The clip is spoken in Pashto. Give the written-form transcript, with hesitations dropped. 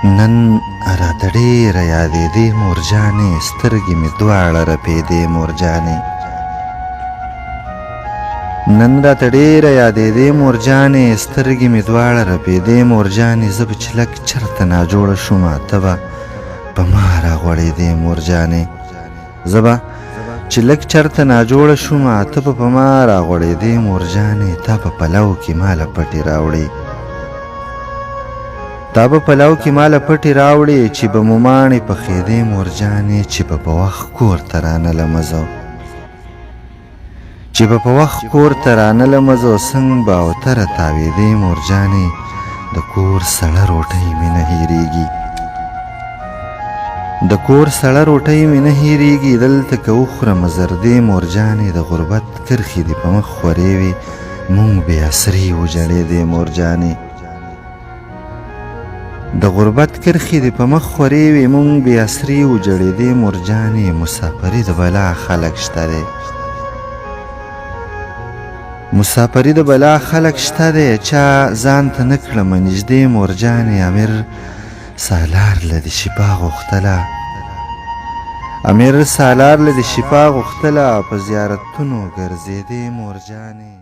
نن راته ډېره یادېدې مورجانې سترګې مې دواړه رپېدې مورجانې نن راته ډېره یادېدې مورجانې سترګې مې دواړه رپېدې مورجانې زه به چې لږ چرته ناجوړه شومه ته به په ما راغوړېدې مورجانې زه به چې لږ چرته ناجوړه شومه ته به په ما راغوړېدې مورجانې تا په پلو کې ماله پټې راوړې تا به پلو کې ماله پټې راوړې چې به مو ماڼې پخېدې مورجانې چې به په وخت کور ته رانلمه زه چې به په وخت کور ته رانلمه زه څنګ به اوتره تاوېدې مورجانې د کور سړه روټۍ مې نه هېرېږي د کور سړه روټۍ مې نه هېرېږي دلته که وخورمه زردې مورجانې د غربت کرښې دې په مخ خورې وې مونږ بې اسرې وجړېدې مورجانې د غربت کرښې دې په مخ خورې وې مونږ بې اسرې وجړېدې مورجانې مسافري د بلا خلک شته دی مسافري د بلا خلک شته دی چا ځان ته نه کړمه نږدې مورجانې امیر سالار له دې شفا غوښتله امیر سالار له دې شفا غوښتله په زیارتونو ګرځېدې مورجانې